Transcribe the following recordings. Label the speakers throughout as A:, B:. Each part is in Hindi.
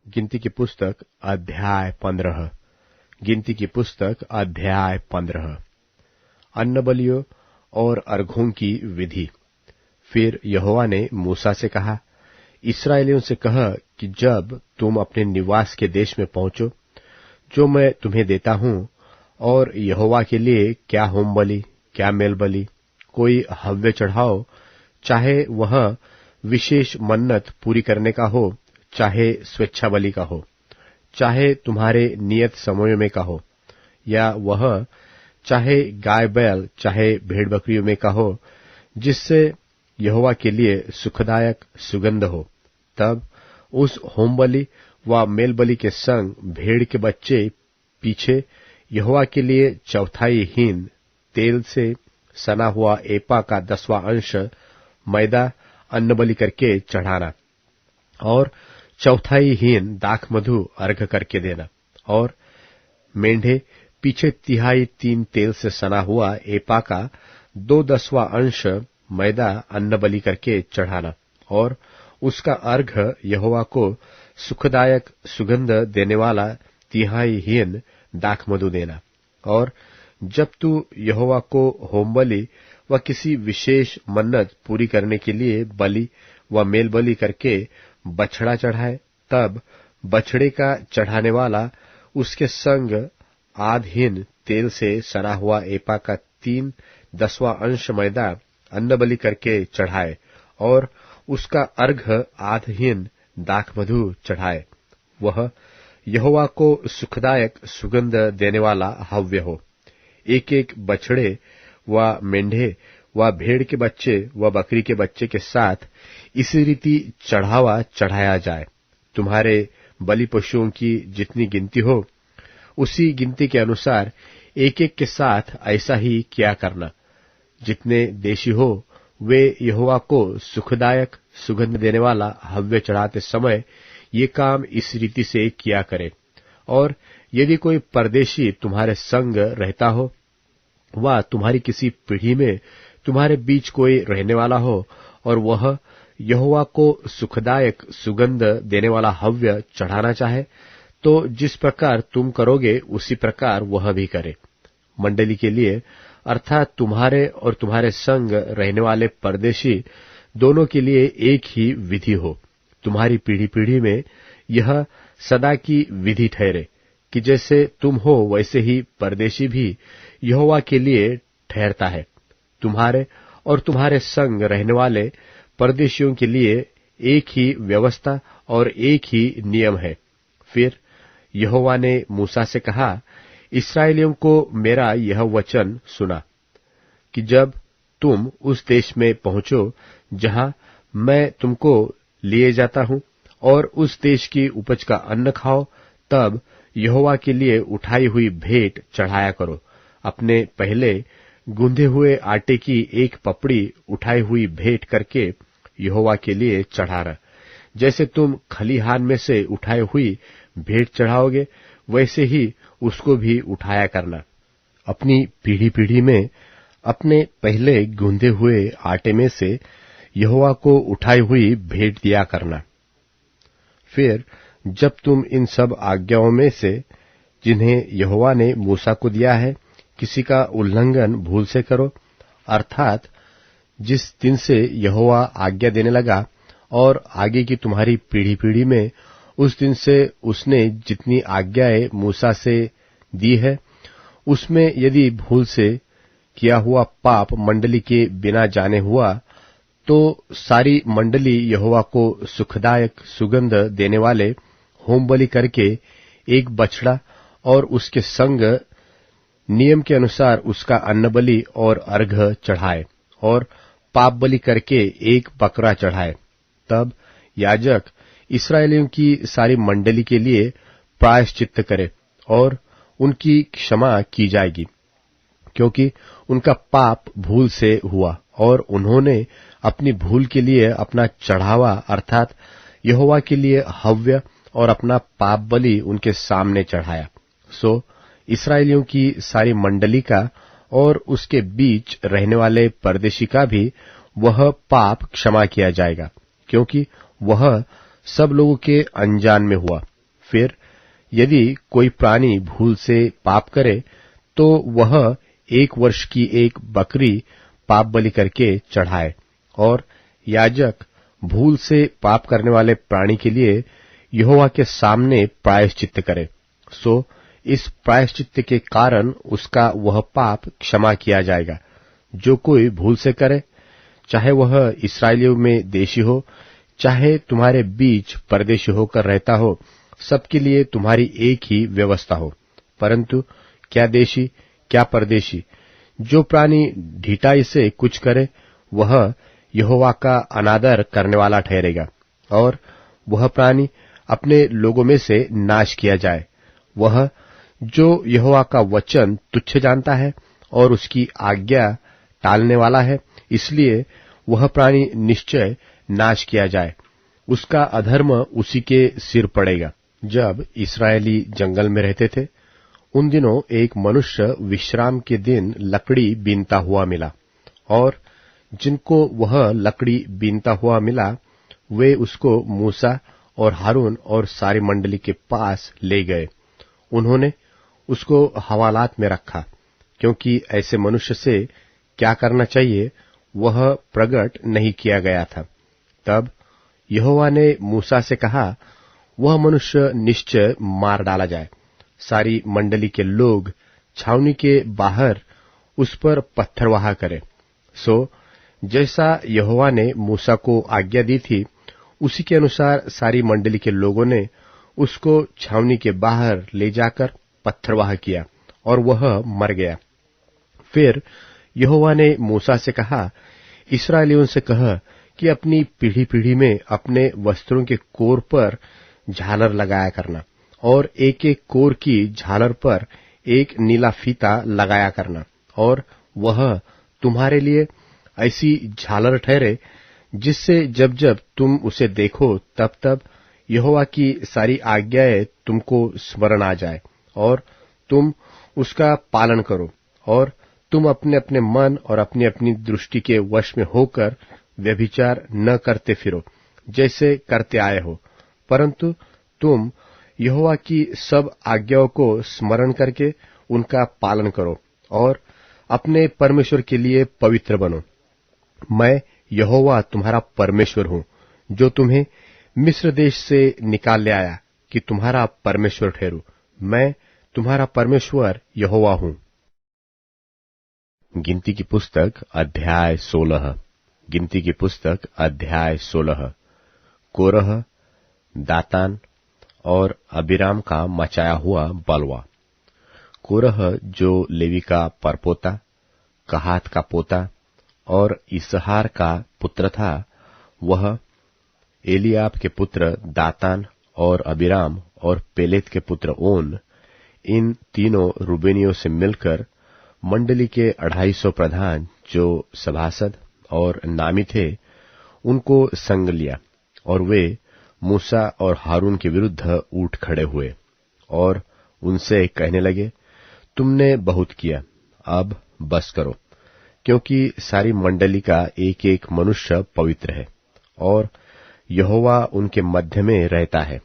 A: गिनती की पुस्तक अध्याय 15। गिनती की पुस्तक अध्याय 15। अन्न बलियों और अर्घों की विधि। फिर यहोवा ने मूसा से कहा, इस्राएलियों से कह कि जब तुम अपने निवास के देश में पहुंचो, जो मैं तुम्हें देता हूं, और यहोवा के लिए क्या होम बलि, क्या मेल बलि, कोई हव्य चढ़ाओ, चाहे वह विशेष मन्नत पूरी करने का हो, चाहे स्वेच्छा बलि का हो, चाहे तुम्हारे नियत समयों में का हो, या वह चाहे गाय बैल, चाहे भेड़ बकरियों में का हो, जिससे यहोवा के लिए सुखदायक सुगंध हो, तब उस होम बलि व मेल बलि के संग भेड़ के बच्चे पीछे यहोवा के लिए चौथाई हीन तेल से सना हुआ एपा का 10वां अंश मैदा अन्न बलि करके चढ़ाना, और चौथाई हीन दाख मधु अर्घ करके देना, और मेंढे पीछे 3/4 तेल से सना हुआ एपा का 2/10वां अंश मैदा अन्न बलि करके चढ़ाना, और उसका अर्घ यहोवा को सुखदायक सुगंध देने वाला 3/4 हीन दाख मधु देना। और जब तू यहोवा को होम बलि व किसी विशेष मन्नत पूरी करने के लिए बलि व मेल बलि करके बछड़ा चढ़ाए, तब बछड़े का चढ़ाने वाला उसके संग आधहीन तेल से सना हुआ एपा का 3/10वां अंश मैदा अन्न बलि करके चढ़ाए, और उसका अर्घ आधहीन दाख मधु चढ़ाए। वह यहोवा को सुखदायक सुगंध देने वाला हव्य हो। एक एक बछड़े व मेंढे व भेड़ के बच्चे व बकरी के बच्चे के साथ इसी रीति चढ़ावा चढ़ाया जाए। तुम्हारे बलि पशुओं की जितनी गिनती हो, उसी गिनती के अनुसार एक एक के साथ ऐसा ही किया करना। जितने देशी हो, वे यहोवा को सुखदायक सुगंध देने वाला हव्य चढ़ाते समय ये काम इस रीति से किया करे। और यदि कोई परदेशी तुम्हारे संग रहता हो, व तुम्हारी किसी पीढ़ी में तुम्हारे बीच कोई रहने वाला हो, और वह यहोवा को सुखदायक सुगंध देने वाला हव्य चढ़ाना चाहे, तो जिस प्रकार तुम करोगे उसी प्रकार वह भी करे। मंडली के लिए, अर्थात तुम्हारे और तुम्हारे संग रहने वाले परदेशी दोनों के लिए एक ही विधि हो। तुम्हारी पीढ़ी पीढ़ी में यह सदा की विधि ठहरे कि जैसे तुम हो वैसे ही परदेशी भी यहोवा के लिए ठहरता है। तुम्हारे और तुम्हारे संग रहने वाले परदेशियों के लिए एक ही व्यवस्था और एक ही नियम है। फिर यहोवा ने मूसा से कहा, इस्राएलियों को मेरा यह वचन सुना कि जब तुम उस देश में पहुंचो जहां मैं तुमको लिए जाता हूं, और उस देश की उपज का अन्न खाओ, तब यहोवा के लिए उठाई हुई भेंट चढ़ाया करो। अपने पहले गूंधे हुए आटे की एक पपड़ी उठाई हुई भेंट करके यहोवा के लिए चढ़ाना। जैसे तुम खलिहान में से उठाई हुई भेंट चढ़ाओगे, वैसे ही उसको भी उठाया करना। अपनी पीढ़ी पीढ़ी में अपने पहले गूंधे हुए आटे में से यहोवा को उठाई हुई भेंट दिया करना। फिर जब तुम इन सब आज्ञाओं में से जिन्हें यहोवा ने मूसा को दिया है, किसी का उल्लंघन भूल से करो, अर्थात जिस दिन से यहोवा आज्ञा देने लगा और आगे की तुम्हारी पीढ़ी पीढ़ी में उस दिन से उसने जितनी आज्ञाएं मूसा से दी है, उसमें यदि भूल से किया हुआ पाप मंडली के बिना जाने हुआ, तो सारी मंडली यहोवा को सुखदायक सुगंध देने वाले होम बलि करके एक बछड़ा और उसके संग नियम के अनुसार उसका अन्न बलि और अर्घ चढ़ाए, और पाप बलि करके एक बकरा चढ़ाए। तब याजक इस्राएलियों की सारी मंडली के लिए प्रायश्चित्त करे, और उनकी क्षमा की जाएगी, क्योंकि उनका पाप भूल से हुआ, और उन्होंने अपनी भूल के लिए अपना चढ़ावा अर्थात यहोवा के लिए हव्य और अपना पाप बलि उनके सामने चढ़ाया। सो इस्राएलियों की सारी मंडली का और उसके बीच रहने वाले परदेशी का भी वह पाप क्षमा किया जाएगा, क्योंकि वह सब लोगों के अनजान में हुआ, फिर यदि कोई प्राणी भूल से पाप करे तो वह 1 वर्ष की एक बकरी पाप बलि करके चढ़ाए, और याजक भूल से पाप करने वाले प्राणी के लिए यहोवा के सामने प्रायश्चित्त करे। सो इस प्रायश्चित्त के कारण उसका वह पाप क्षमा किया जाएगा। जो कोई भूल से करे, चाहे वह इस्राएलियों में देशी हो, चाहे तुम्हारे बीच परदेशी होकर रहता हो, सबके लिए तुम्हारी एक ही व्यवस्था हो। परंतु क्या देशी क्या परदेशी, जो प्राणी ढिठाई से कुछ करे, वह यहोवा का अनादर करने वाला ठहरेगा, और वह प्राणी अपने लोगों में से नाश किया जाए। वह जो यहोवा का वचन तुच्छ जानता है और उसकी आज्ञा टालने वाला है, इसलिए वह प्राणी निश्चय नाश किया जाए। उसका अधर्म उसी के सिर पड़ेगा। जब इस्राएली जंगल में रहते थे, उन दिनों एक मनुष्य विश्राम के दिन लकड़ी बीनता हुआ मिला, और जिनको वह लकड़ी बीनता हुआ मिला, वे उसको मूसा और हारून और सारी मंडली के पास ले गए। उन्होंने उसको हवालात में रखा, क्योंकि ऐसे मनुष्य से क्या करना चाहिए वह प्रकट नहीं किया गया था। तब यहोवा ने मूसा से कहा, वह मनुष्य निश्चय मार डाला जाए। सारी मंडली के लोग छावनी के बाहर उस पर पत्थरवाह करें। सो जैसा यहोवा ने मूसा को आज्ञा दी थी, उसी के अनुसार सारी मंडली के लोगों ने उसको छावनी के बाहर ले जाकर पत्थरवाह किया, और वह मर गया। फिर यहोवा ने मूसा से कहा, इस्राएलियों से कह कि अपनी पीढ़ी पीढ़ी में अपने वस्त्रों के कोर पर झालर लगाया करना, और एक एक कोर की झालर पर एक नीला फीता लगाया करना, और वह तुम्हारे लिए ऐसी झालर ठहरे जिससे जब जब तुम उसे देखो तब तब यहोवा की सारी आज्ञाएं तुमको स्मरण आ जाए, और तुम उसका पालन करो, और तुम अपने अपने मन और अपनी अपनी दृष्टि के वश में होकर व्यभिचार न करते फिरो जैसे करते आए हो, परंतु तुम यहोवा की सब आज्ञाओं को स्मरण करके उनका पालन करो, और अपने परमेश्वर के लिए पवित्र बनो। मैं यहोवा तुम्हारा परमेश्वर हूं, जो तुम्हें मिस्र देश से निकाल ले आया, कि तुम्हारा परमेश्वर ठहरूं। मैं तुम्हारा परमेश्वर यहोवा हूं। गिनती की पुस्तक अध्याय 16। गिनती की पुस्तक अध्याय 16। कोरह, दातान और अबीराम का मचाया हुआ बलवा। कोरह जो लेवी का परपोता, कहात का पोता और इसहार का पुत्र था, वह एलियाब के पुत्र दातान और अबीराम और पेलेत के पुत्र ओन, इन तीनों रूबेनियों से मिलकर मंडली के 250 प्रधान जो सभासद और नामी थे, उनको संग लिया, और वे मूसा और हारून के विरुद्ध उठ खड़े हुए और उनसे कहने लगे, तुमने बहुत किया, अब बस करो, क्योंकि सारी मंडली का एक एक मनुष्य पवित्र है, और यहोवा उनके मध्य में रहता है।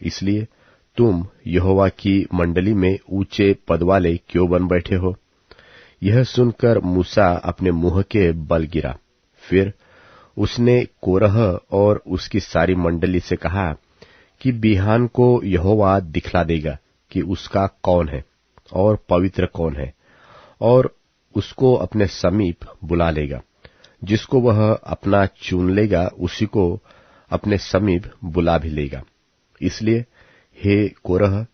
A: इसलिए तुम यहोवा की मंडली में ऊंचे पद वाले क्यों बन बैठे हो? यह सुनकर मूसा अपने मुंह के बल गिरा। फिर उसने कोरह और उसकी सारी मंडली से कहा कि बिहान को यहोवा दिखला देगा कि उसका कौन है और पवित्र कौन है, और उसको अपने समीप बुला लेगा। जिसको वह अपना चुन लेगा, उसी को अपने समीप बुला भी लेगा। इसलिए हे कोरह,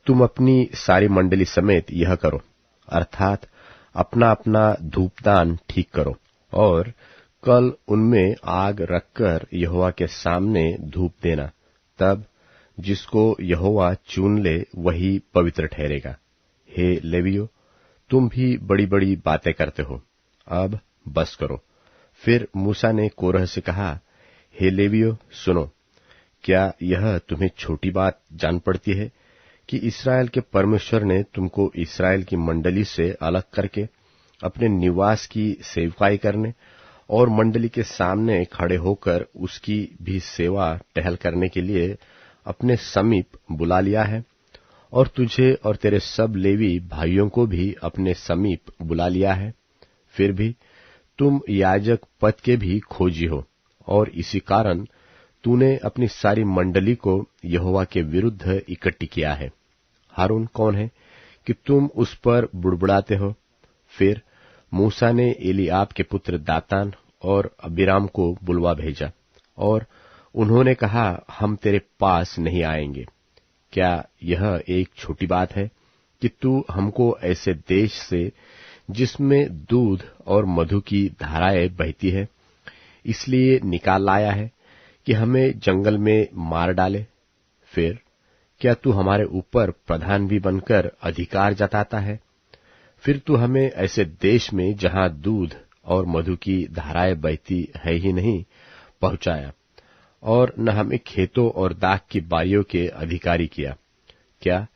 A: तुम अपनी सारी मंडली समेत यह करो, अर्थात अपना अपना धूपदान ठीक करो, और कल उनमें आग रखकर यहोवा के सामने धूप देना। तब जिसको यहोवा चुन ले वही पवित्र ठहरेगा। हे लेवियो, तुम भी बड़ी बड़ी बातें करते हो, अब बस करो। फिर मूसा ने कोरह से कहा, हे लेवियो सुनो, क्या यह तुम्हें छोटी बात जान पड़ती है कि इस्राएल के परमेश्वर ने तुमको इस्राएल की मंडली से अलग करके अपने निवास की सेवकाई करने और मंडली के सामने खड़े होकर उसकी भी सेवा टहल करने के लिए अपने समीप बुला लिया है और तुझे और तेरे सब लेवी भाइयों को भी अपने समीप बुला लिया है, फिर भी तुम याजक पद के भी खोजी हो, और इसी कारण तूने अपनी सारी मंडली को यहोवा के विरुद्ध इकट्ठी किया है। हारून कौन है कि तुम उस पर बुड़बुड़ाते हो? फिर मूसा ने एलीआब के पुत्र दातान और अबीराम को बुलवा भेजा, और उन्होंने कहा, हम तेरे पास नहीं आएंगे। क्या यह एक छोटी बात है कि तू हमको ऐसे देश से जिसमें दूध और मधु की धाराएं बहती है, इसलिए निकाल लाया है कि हमें जंगल में मार डाले? फिर क्या तू हमारे ऊपर प्रधान भी बनकर अधिकार जताता है? फिर तू हमें ऐसे देश में जहां दूध और मधु की धाराएं बहती है ही नहीं पहुंचाया, और न हमें खेतों और दाख की बारियों के अधिकारी किया। क्या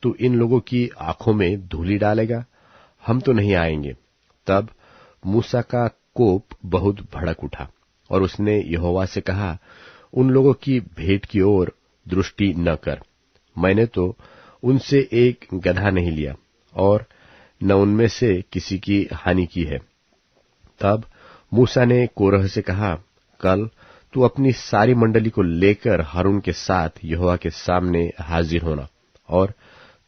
A: तू इन लोगों की आंखों में धूलि डालेगा? हम तो नहीं आएंगे। तब मूसा का कोप बहुत भड़क उठा, और उसने यहोवा से कहा, उन लोगों की भेंट की ओर दृष्टि न कर। मैंने तो उनसे एक गदहा नहीं लिया, और न उनमें से किसी की हानि की है। तब मूसा ने कोरह से कहा, कल तू अपनी सारी मंडली को लेकर हारून के साथ यहोवा के सामने हाजिर होना, और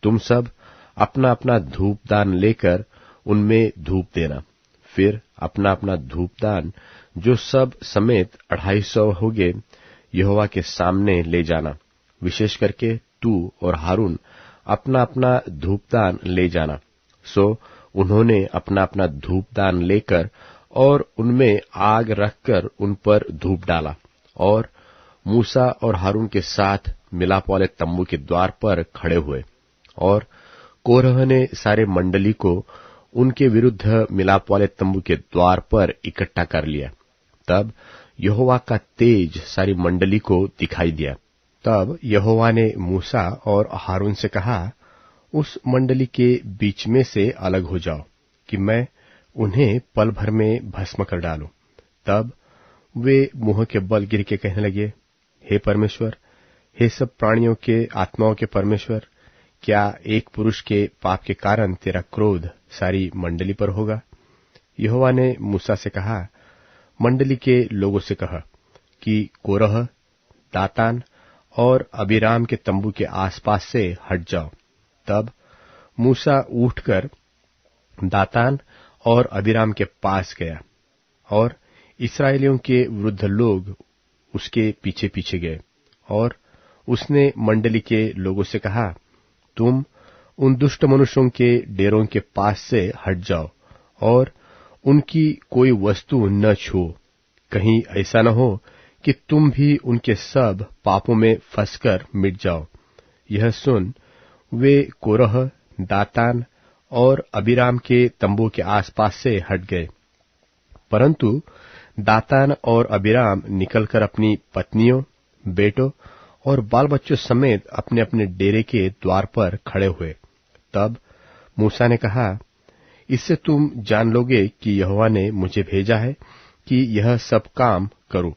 A: तुम सब अपना अपना धूपदान लेकर उनमें धूप देना। फिर अपना अपना धूपदान जो सब समेत 250 होगे यहोवा के सामने ले जाना। विशेष करके तू और हारून अपना अपना धूपदान ले जाना। सो उन्होंने अपना अपना धूपदान लेकर और उनमें आग रखकर उन पर धूप डाला, और मूसा और हारून के साथ मिलाप वाले तम्बू के द्वार पर खड़े हुए। और कोरह ने सारे मंडली को उनके विरुद्ध मिलाप वाले तम्बू के द्वार पर इकट्ठा कर लिया। तब यहोवा का तेज सारी मंडली को दिखाई दिया। तब यहोवा ने मूसा और हारून से कहा, उस मंडली के बीच में से अलग हो जाओ कि मैं उन्हें पल भर में भस्म कर डालूं। तब वे मुंह के बल गिर के कहने लगे, हे परमेश्वर, हे सब प्राणियों के आत्माओं के परमेश्वर, क्या एक पुरुष के पाप के कारण तेरा क्रोध सारी मंडली पर होगा? यहोवा ने मूसा से कहा, मंडली के लोगों से कह कि कोरह, दातान और अबीराम के तंबू के आसपास से हट जाओ। तब मूसा उठकर दातान और अबीराम के पास गया, और इस्राएलियों के वृद्ध लोग उसके पीछे पीछे गए। और उसने मंडली के लोगों से कहा, तुम उन दुष्ट मनुष्यों के डेरों के पास से हट जाओ और उनकी कोई वस्तु न छुओ, कहीं ऐसा न हो कि तुम भी उनके सब पापों में फंसकर मिट जाओ। यह सुन वे कोरह, दातान और अबीराम के तंबू के आसपास से हट गए। परंतु दातान और अबीराम निकलकर अपनी पत्नियों, बेटों और बाल बच्चों समेत अपने अपने डेरे के द्वार पर खड़े हुए। तब मूसा ने कहा, इससे तुम जान लोगे कि यहोवा ने मुझे भेजा है कि यह सब काम करूं,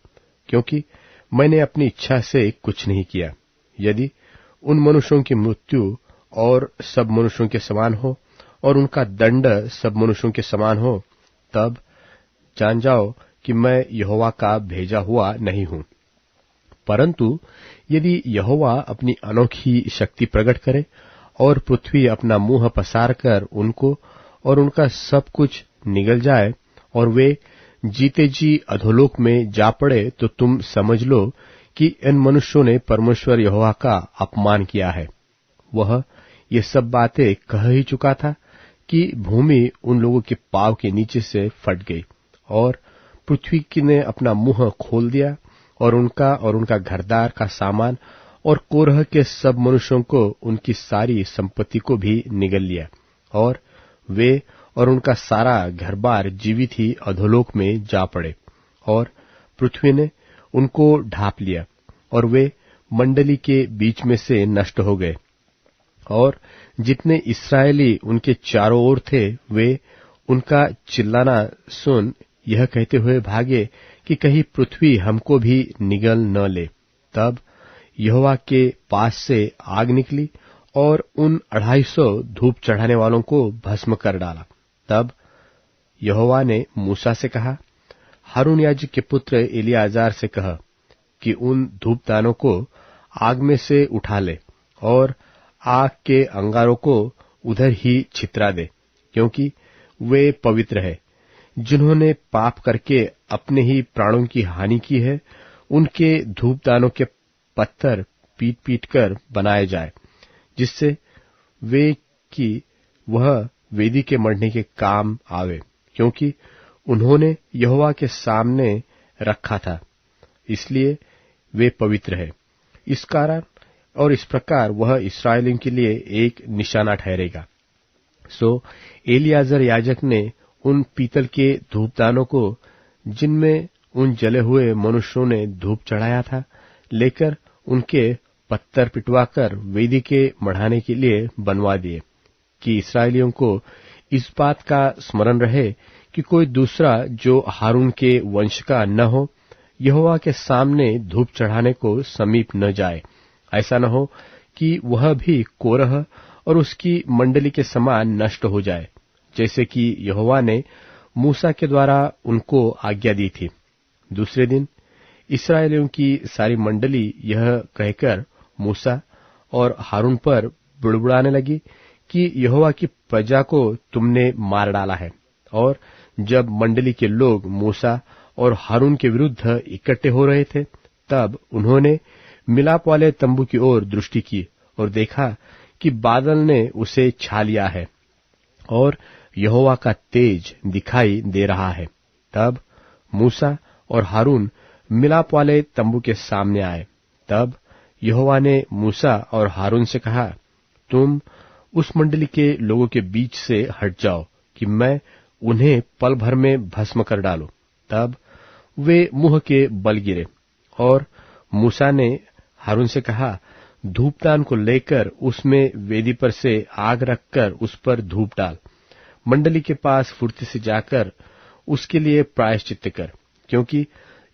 A: क्योंकि मैंने अपनी इच्छा से कुछ नहीं किया। यदि उन मनुष्यों की मृत्यु और सब मनुष्यों के समान हो और उनका दंड सब मनुष्यों के समान हो, तब जान जाओ कि मैं यहोवा का भेजा हुआ नहीं हूं। परंतु यदि यहोवा अपनी अनोखी शक्ति प्रकट करे और पृथ्वी अपना मुंह पसार कर उनको और उनका सब कुछ निगल जाए और वे जीते जी अधोलोक में जा पड़े, तो तुम समझ लो कि इन मनुष्यों ने परमेश्वर यहोवा का अपमान किया है। वह ये सब बातें कह ही चुका था कि भूमि उन लोगों के पांव के नीचे से फट गई और पृथ्वी ने अपना मुंह खोल दिया और उनका घरदार का सामान और कोरह के सब मनुष्यों को उनकी सारी संपत्ति को भी निगल लिया, और वे और उनका सारा घरबार जीवित ही अधोलोक में जा पड़े, और पृथ्वी ने उनको ढांप लिया और वे मंडली के बीच में से नष्ट हो गए। और जितने इस्राएली उनके चारों ओर थे, वे उनका चिल्लाना सुन यह कहते हुए भागे कि कहीं पृथ्वी हमको भी निगल न ले। तब यहोवा के पास से आग निकली और उन 250 धूप चढ़ाने वालों को भस्म कर डाला। तब यहोवा ने मूसा से कहा, हारून याजक के पुत्र एलियाजार से कह कि उन धूपदानों को आग में से उठा ले और आग के अंगारों को उधर ही छितरा दे, क्योंकि वे पवित्र है। जिन्होंने पाप करके अपने ही प्राणों की हानि की है, उनके धूपदानों के पत्थर पीट पीट कर बनाए जाए, जिससे वे कि वह वेदी के मढ़ने के काम आवे, क्योंकि उन्होंने यहोवा के सामने रखा था, इसलिए वे पवित्र है। इस कारण और इस प्रकार वह इस्राएलियों के लिए एक निशाना ठहरेगा। सो एलियाजर याजक ने उन पीतल के धूपदानों को, जिनमें उन जले हुए मनुष्यों ने धूप चढ़ाया था, लेकर उनके पत्थर पिटवाकर वेदी के मढ़ाने के लिए बनवा दिए, कि इस्राएलियों को इस बात का स्मरण रहे कि कोई दूसरा जो हारून के वंश का न हो, यहोवा के सामने धूप चढ़ाने को समीप न जाए। ऐसा न हो कि वह भी कोरह और उसकी मंडली के समान नष्ट हो जाए, जैसे कि यहोवा ने मूसा के द्वारा उनको आज्ञा दी थी। दूसरे दिन इस्राएलियों की सारी मंडली यह कहकर मूसा और हारून पर बुड़बुड़ाने लगी कि यहोवा की प्रजा को तुमने मार डाला है। और जब मंडली के लोग मूसा और हारून के विरुद्ध इकट्ठे हो रहे थे, तब उन्होंने मिलाप वाले तंबू की ओर दृष्टि की और देखा कि बादल ने उसे छा लिया है और यहोवा का तेज दिखाई दे रहा है। तब मूसा और हारून मिलाप वाले तंबू के सामने आए। तब यहोवा ने मूसा और हारून से कहा, तुम उस मंडली के लोगों के बीच से हट जाओ कि मैं उन्हें पल भर में भस्म कर डालूं। तब वे मुंह के बल गिरे। और मूसा ने हारून से कहा, धूपदान को लेकर उसमें वेदी पर से आग रखकर उस पर धूप डाल। मंडली के पास फुर्ती से जाकर उसके लिए प्रायश्चित्त कर, क्योंकि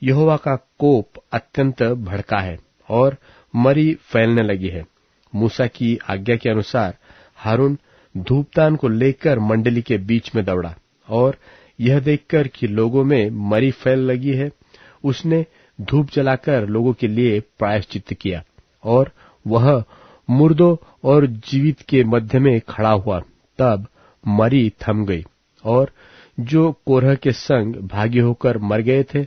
A: यहोवा का कोप अत्यंत भड़का है और मरी फैलने लगी है। मूसा की आज्ञा के अनुसार हारून धूपदान को लेकर मंडली के बीच में दौड़ा, और यह देखकर कि लोगों में मरी फैल लगी है, उसने धूप जलाकर लोगों के लिए प्रायश्चित्त किया। और वह मुर्दों और जीवित के मध्य में खड़ा हुआ। तब मरी थम गई, और जो कोरह के संग भागी होकर मर गए थे,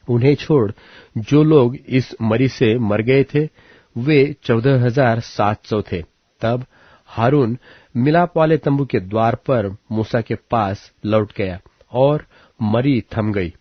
A: उन्हें छोड़ जो लोग इस मरी से मर गए थे, वे 14,700 थे। तब हारून मिलाप वाले तंबू के द्वार पर मूसा के पास लौट गया, और मरी थम गई।